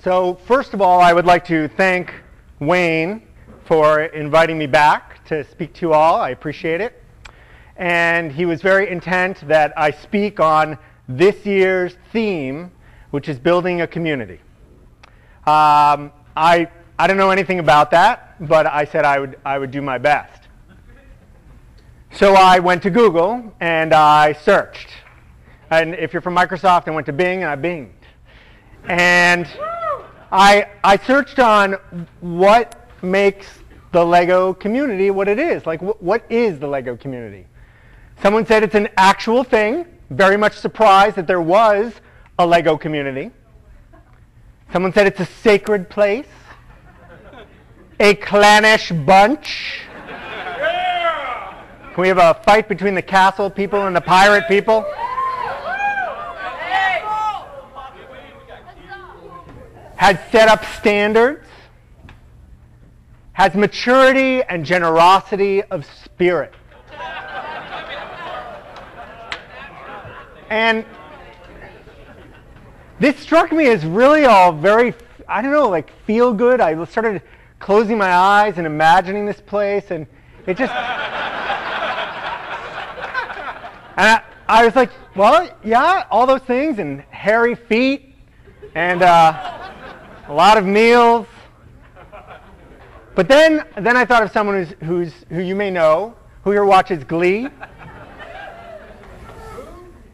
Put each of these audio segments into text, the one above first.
So first of all, I would like to thank Wayne for inviting me back to speak to you all. I appreciate it. And he was very intent that I speak on this year's theme, which is building a community. I don't know anything about that, but I said I would do my best. So I went to Google and I searched. And if you're from Microsoft, I went to Bing and I binged. And I searched on what makes the Lego community what it is. Like, what is the Lego community? Someone said it's an actual thing. Very much surprised that there was a Lego community. Someone said it's a sacred place. A clannish bunch. Can we have a fight between the castle people and the pirate people? Has set up standards. Has maturity and generosity of spirit. And this struck me as really all very, I don't know, like feel good. I started closing my eyes and imagining this place, and it just, and I was like, well, yeah, all those things, and hairy feet, and a lot of meals. But then I thought of someone who you may know, who here watches Glee.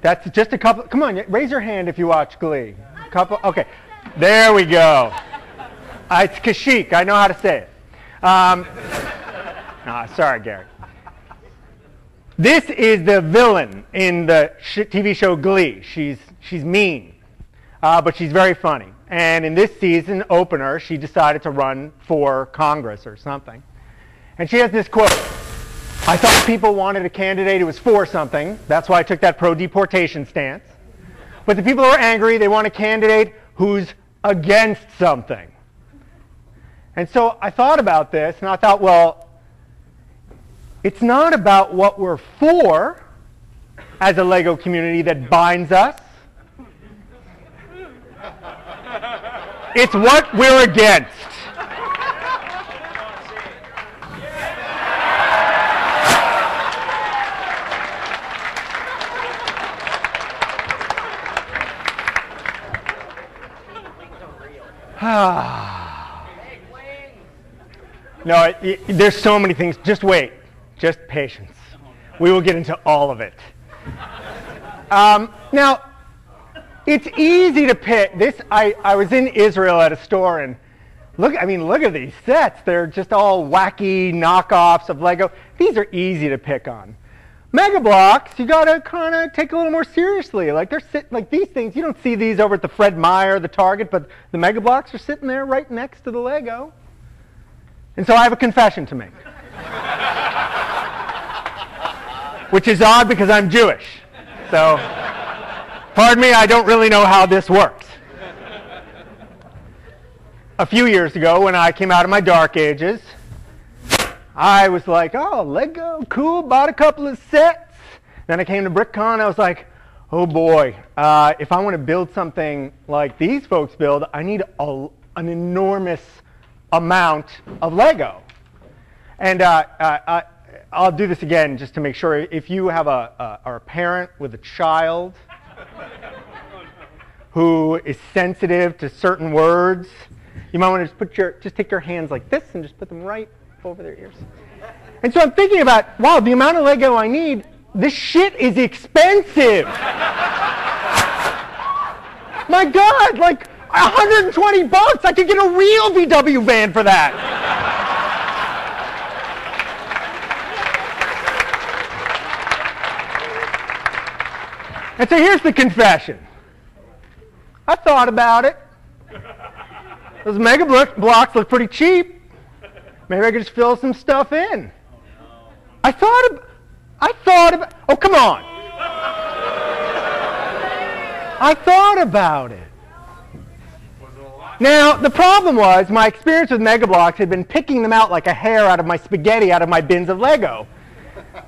That's just a couple. Come on, raise your hand if you watch Glee. Couple. Okay, there we go. It's Kashyyyk. I know how to say it. Sorry, Gary. This is the villain in the TV show Glee. She's mean, but she's very funny. And in this season opener, she decided to run for Congress or something. And she has this quote. I thought people wanted a candidate who was for something. That's why I took that pro-deportation stance. But the people who are angry, they want a candidate who's against something. And so I thought about this, and I thought, well, it's not about what we're for as a Lego community that binds us. It's what we're against. No, there's so many things. Just wait. Just patience. We will get into all of it. Now, it's easy to pick. I was in Israel at a store, and look at these sets. They're just all wacky knockoffs of Lego. These are easy to pick on. Mega Bloks, you got to kind of take a little more seriously. Like these things, you don't see these over at the Fred Meyer, the Target, but the Mega Bloks are sitting there right next to the Lego. And so I have a confession to make. Which is odd because I'm Jewish. So, pardon me, I don't really know how this works. A few years ago, when I came out of my dark ages, I was like, oh, Lego, cool, bought a couple of sets. Then I came to BrickCon, I was like, oh boy, if I want to build something like these folks build, I need an enormous amount of Lego. And I'll do this again just to make sure. If you have a parent with a child who is sensitive to certain words, you might want to just take your hands like this and just put them right over their ears. And so I'm thinking about, wow, the amount of Lego I need, this shit is expensive. My God, like $120, I could get a real VW van for that. And so here's the confession. I thought about it. Those Mega Bloks look pretty cheap. Maybe I could just fill some stuff in. I thought about, oh, come on. I thought about it. Now, the problem was my experience with Mega Bloks had been picking them out like a hair out of my spaghetti out of my bins of Lego.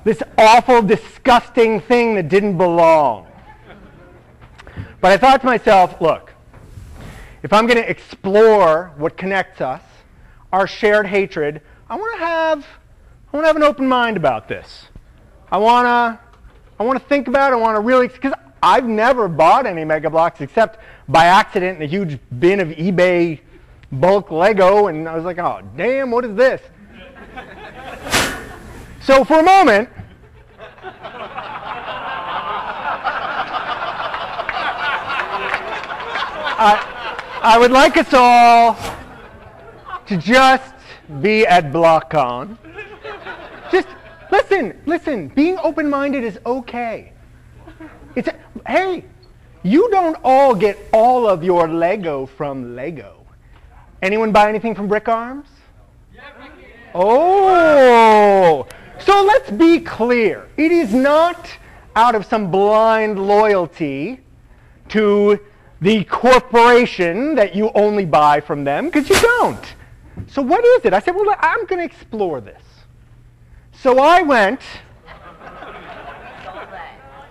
This awful, disgusting thing that didn't belong. But I thought to myself, look, if I'm going to explore what connects us, our shared hatred, I want to have an open mind about this. I want to think about it. I want to really, because I've never bought any Mega Bloks except by accident in a huge bin of eBay bulk Lego, and I was like, oh, damn, what is this? So for a moment, I would like us all to just be at BrickCon. Just listen, being open-minded is okay. Hey, you don't all get all of your Lego from Lego. Anyone buy anything from Brick Arms? Oh, so let's be clear. It is not out of some blind loyalty to the corporation that you only buy from them, because you don't. So what is it? I said, well, I'm going to explore this. So I went,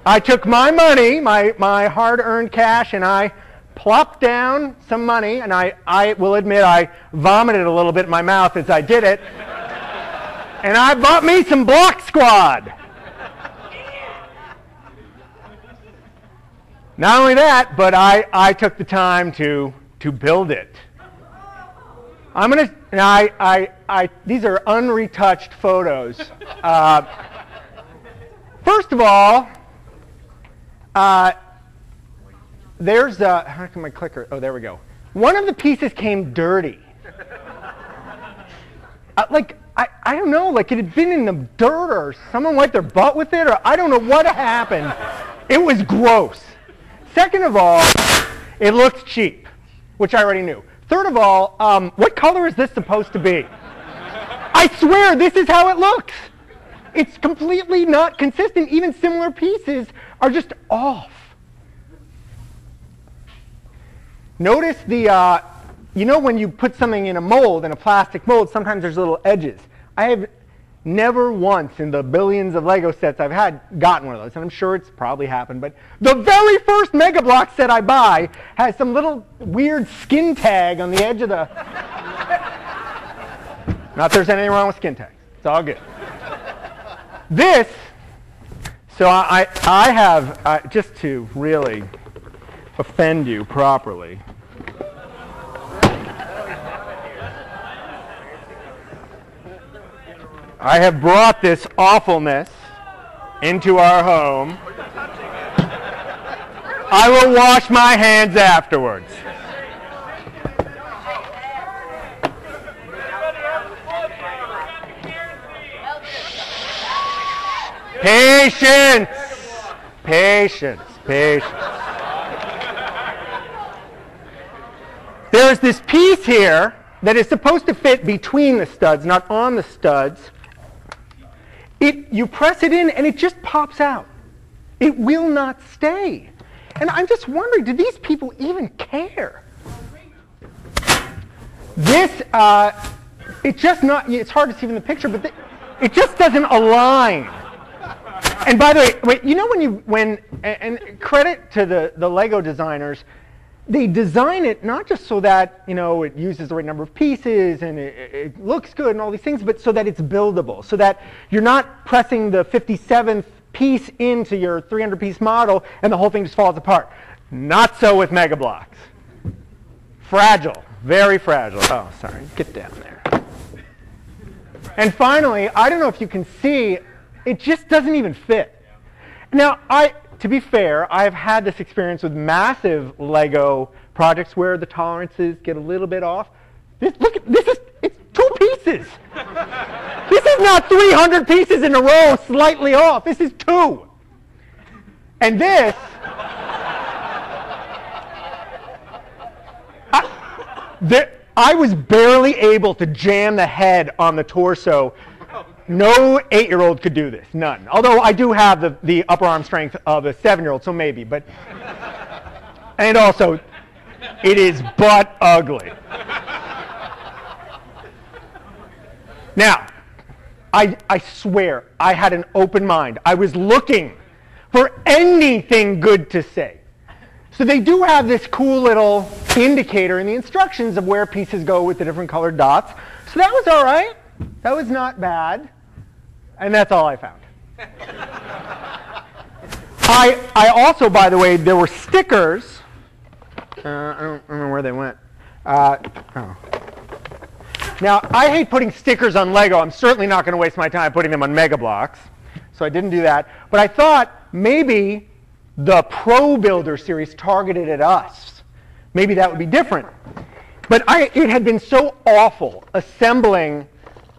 I took my money, my hard-earned cash, and I plopped down some money, and I will admit I vomited a little bit in my mouth as I did it, and I bought me some Block Squad. Not only that, but I took the time to build it. I'm gonna, and these are unretouched photos. First of all, there's how can my clicker? Oh, there we go. One of the pieces came dirty. I don't know, like it had been in the dirt, or someone wiped their butt with it, or I don't know what happened. It was gross. Second of all, it looked cheap, which I already knew. Third of all, what color is this supposed to be? I swear, this is how it looks. It's completely not consistent. Even similar pieces are just off. Notice the, you know when you put something in a mold, in a plastic mold, sometimes there's little edges. I have never once in the billions of Lego sets I've had gotten one of those, and I'm sure it's probably happened, but the very first Mega Bloks set I buy has some little weird skin tag on the edge of the... Not that there's anything wrong with skin tags. It's all good. This, so I have, just to really offend you properly, I have brought this awfulness into our home. I will wash my hands afterwards. Patience! Patience, patience. There's this piece here that is supposed to fit between the studs, not on the studs. You press it in and it just pops out. It will not stay. And I'm just wondering, do these people even care? This, it's just not, it's hard to see from the picture, but it just doesn't align. And by the way, wait, you know and credit to the Lego designers, they design it not just so that, you know, it uses the right number of pieces and it looks good and all these things, but so that it's buildable, so that you're not pressing the 57th piece into your 300-piece model and the whole thing just falls apart. Not so with Mega Bloks. Fragile, very fragile. Oh, sorry, get down there. And finally, I don't know if you can see, it just doesn't even fit. Now, to be fair, I've had this experience with massive Lego projects where the tolerances get a little bit off. It's 2 pieces. This is not 300 pieces in a row slightly off. This is 2. And this, I was barely able to jam the head on the torso. No 8-year-old could do this, none. Although I do have the upper arm strength of a 7-year-old, so maybe. But, and also, it is butt ugly. Now, I swear, I had an open mind. I was looking for anything good to say. So they do have this cool little indicator in the instructions of where pieces go with the different colored dots. So that was all right. That was not bad. And that's all I found. I also, by the way, there were stickers. I don't remember where they went. Oh. Now, I hate putting stickers on Lego. I'm certainly not going to waste my time putting them on Mega Bloks. So I didn't do that. But I thought maybe the Pro Builder series targeted at us. Maybe that would be different. But it had been so awful assembling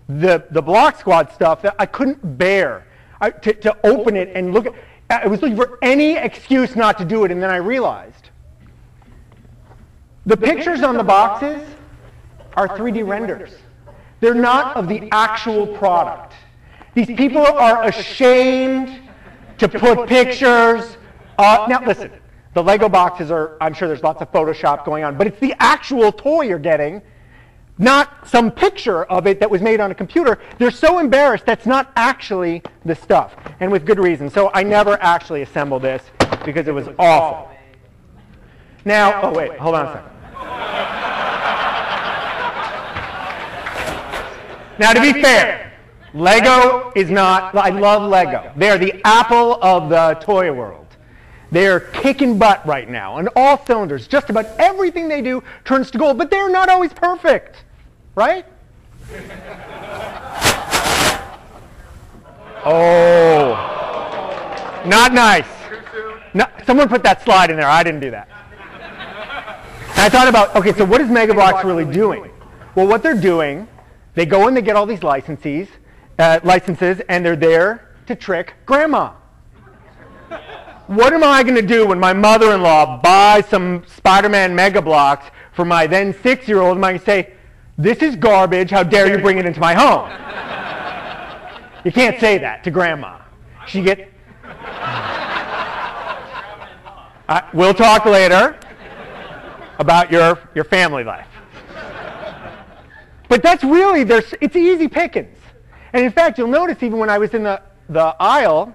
the Block Squad stuff that I couldn't bear to open it and look at it. I was looking for any excuse not to do it, and then I realized the pictures on the boxes are 3D renders. They're not of the actual product. These people are ashamed to put pictures. Now listen, the Lego boxes are, I'm sure there's lots of Photoshop going on, but it's the actual toy you're getting, not some picture of it that was made on a computer. They're so embarrassed that's not actually the stuff, and with good reason. So I never actually assembled this because it was awful. Now, oh wait, hold on a second. Now to be fair, Lego is not, I love Lego. They are the Apple of the toy world. They are kicking butt right now on all cylinders. Just about everything they do turns to gold, but they're not always perfect, right? Oh, not nice. No, someone put that slide in there. I didn't do that. And I thought about, okay, so what is Mega Bloks really doing? Well, what they're doing, they go and they get all these licenses, and they're there to trick Grandma. What am I going to do when my mother-in-law buys some Spider-Man Mega Bloks for my then 6-year-old? Am I going to say, this is garbage, how dare you bring it into my home? You can't say that to Grandma. She get. We'll talk later about your family life. But that's really, it's easy pickings. And in fact, you'll notice even when I was in the aisle,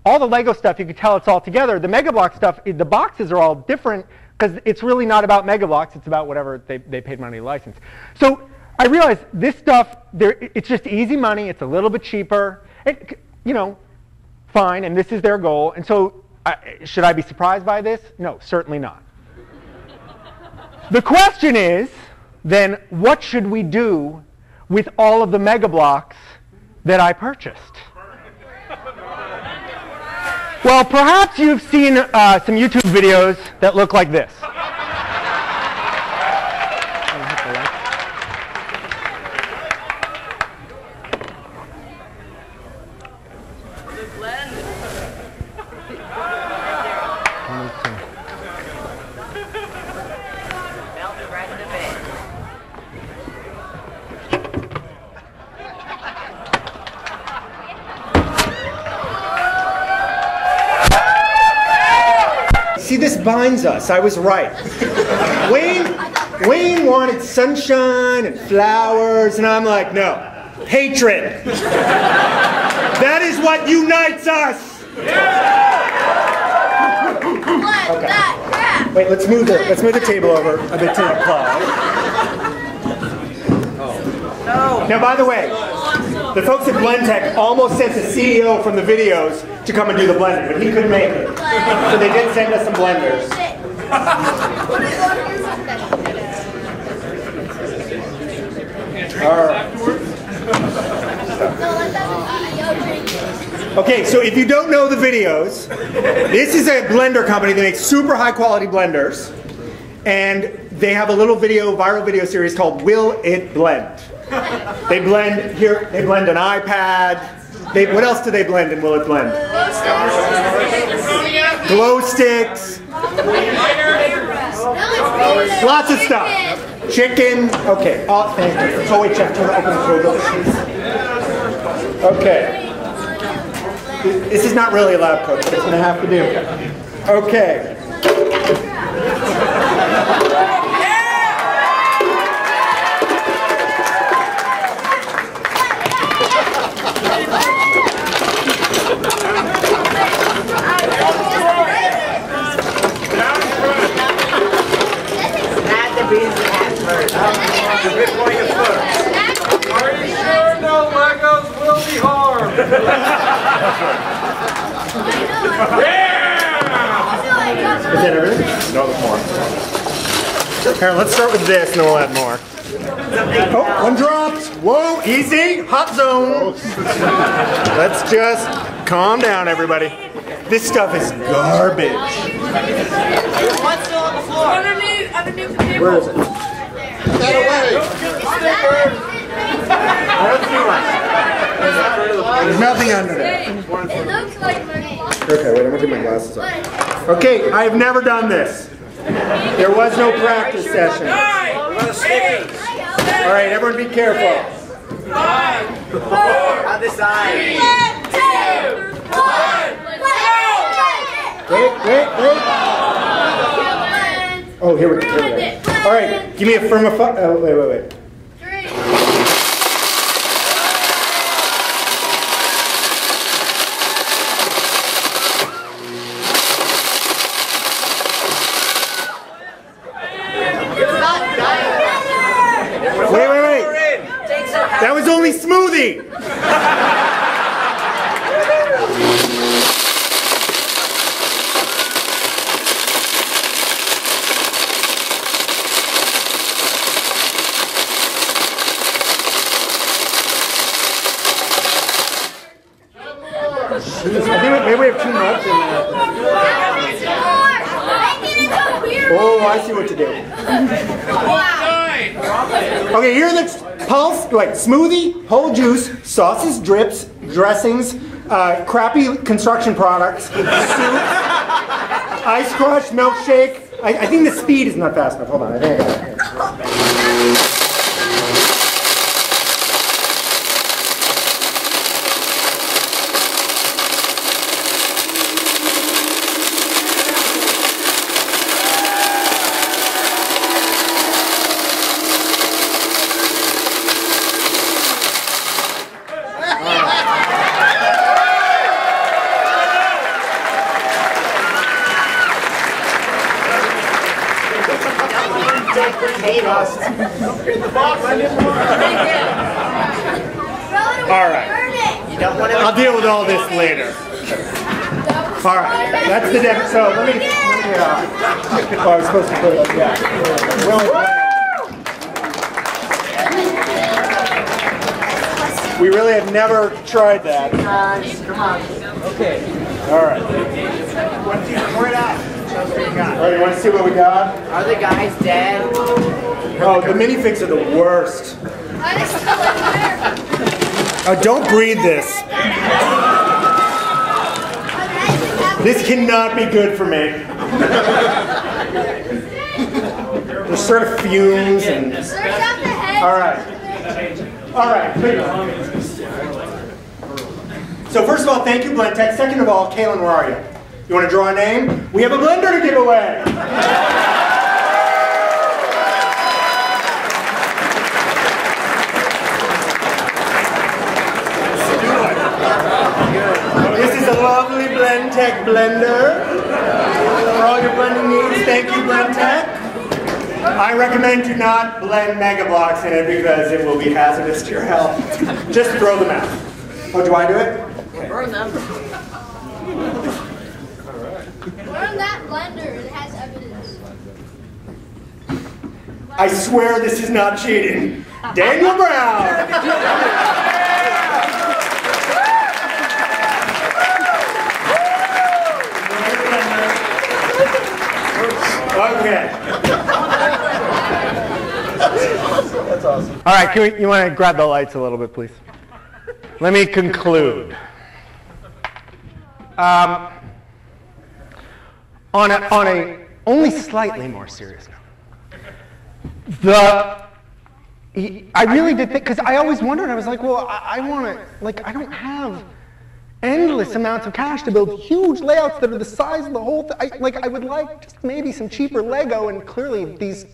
all the Lego stuff, you can tell it's all together. The Mega Bloks stuff, the boxes are all different because it's really not about Mega Bloks. It's about whatever they paid money to license. So I realized this stuff, it's just easy money. It's a little bit cheaper. Fine, and this is their goal. And so should I be surprised by this? No, certainly not. The question is, then, what should we do with all of the Mega Bloks that I purchased? Well, perhaps you've seen some YouTube videos that look like this. See, this binds us. I was right. Wayne wanted sunshine and flowers, and I'm like, no. Hatred. That is what unites us. Okay. Wait, let's move the table over a bit to the applause. Now, by the way, the folks at BlendTech almost sent the CEO from the videos to come and do the blending, but he couldn't make it. So they did send us some blenders. All right. Okay, so if you don't know the videos, this is a blender company that makes super high quality blenders, and they have a little viral video series called Will It Blend? They blend here. They blend an iPad. What else do they blend in Will It Blend? Glow sticks. Lots of stuff. Chicken. Okay. Oh, thank you. Oh wait, Jeff, turn open the door. Okay. This is not really a lab coat, but it's going to have to do. Okay. Are you sure no Legos will be harmed? Is that everything? No, there's more. Here, let's start with this and then we'll add more. Oh, one dropped. Whoa, easy. Hot zone. Let's just calm down, everybody. This stuff is garbage. What's still on the floor? Underneath the table. Where is it? Get away! I don't see one. There's nothing under there. It looks like money. Okay, wait, I'm gonna take my glasses off. Okay, I have never done this. There was no practice session. All right, everyone be careful. 5, 4, on this side. 3, 2, 1, Wait. Oh, here we go. All right, give me a firm of five. Oh, wait. Wait. That was only smoothie. I think maybe we have too much in there. Oh, I see what to do. Okay, here are the pulse, like smoothie, whole juice, sauces, drips, dressings, crappy construction products, soup, ice crush, milkshake. I think the speed is not fast enough. Hold on, I think I got it. Alright. I'll deal with all this later. Alright, that's the deck. So let me oh, I was supposed to put it up, yeah. We really have never tried that. Come on. Okay. Alright. Alright, you want to see what we got? Are the guys dead? Oh, the minifigs are the worst. Oh, don't breathe this. This cannot be good for me. There's sort of fumes and... Alright. So first of all, thank you, Blendtec. Second of all, Kaylin, where are you? You want to draw a name? We have a blender to give away. This is a lovely Blendtec blender for all your blending needs. Thank you, Blendtec. I recommend you not blend mega blocks in it because it will be hazardous to your health. Just throw them out. Oh, do I do it? Okay. Burn them. Burn that blender. It has evidence. I swear this is not cheating. Daniel Brown. Okay. That's awesome. All right, you want to grab the lights a little bit, please? Let me conclude. On a only slightly more serious note, I really did think, because I always wondered, I was like, well, I want to, like, I don't have endless amounts of cash to build huge layouts that are the size of the whole thing. I would like just maybe some cheaper Lego, and clearly these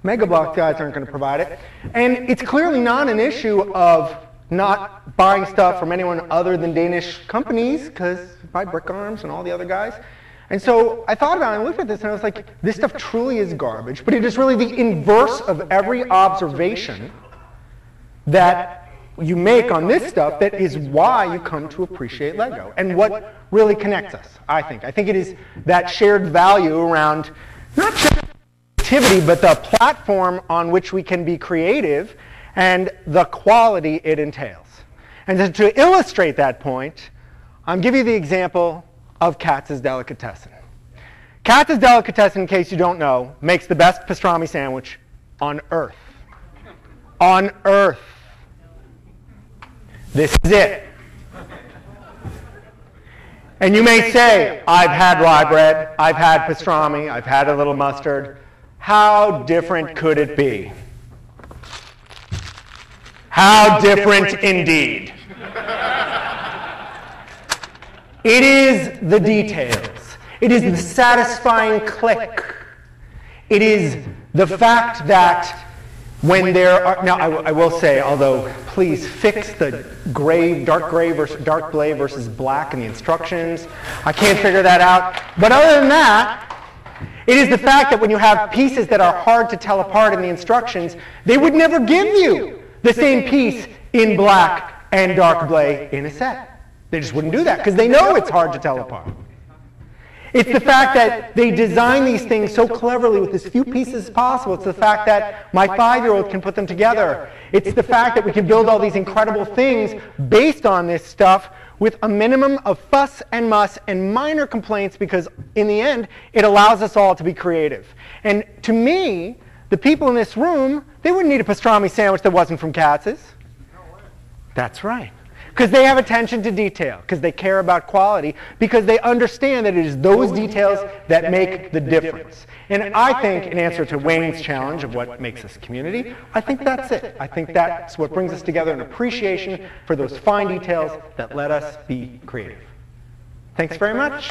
Mega Block guys aren't going to provide it. And it's clearly not an issue of not buying stuff from anyone other than Danish companies, because buy BrickArms and all the other guys. And so I thought about it and looked at this and I was like, this stuff truly is garbage, but it is really the inverse of every observation that you make on this stuff that is why you come to appreciate Lego and what really connects us, I think. I think it is that shared value around not just creativity, but the platform on which we can be creative and the quality it entails. And to illustrate that point, I'm giving you the example of Katz's Delicatessen. Katz's Delicatessen, in case you don't know, makes the best pastrami sandwich on earth. On earth. This is it. And you may say, I've had rye bread, I've had pastrami, I've had a little mustard. How different could it be? How different indeed. It is the details. It is the satisfying click. It is the fact that when there are, now I will say, although please fix the gray, dark gray versus black in the instructions. I can't figure that out. But other than that, it is the fact that when you have pieces that are hard to tell apart in the instructions, they would never give you the same piece in black and dark gray in a set. They just wouldn't do that because they know it's hard to tell apart. It's the fact that they design these things so cleverly with as few pieces as possible. It's the fact that my 5-year-old can put them together. It's the fact that we can build all these incredible things based on this stuff with a minimum of fuss and muss and minor complaints because in the end, it allows us all to be creative. And to me, the people in this room, they wouldn't need a pastrami sandwich that wasn't from Katz's. That's right. Because they have attention to detail, because they care about quality, because they understand that it is those details that make the difference. And I think, in answer to Wayne's challenge of what makes us community, I think that's it. I think that's what brings us together, an appreciation for those fine details that let us be creative. Thanks very much.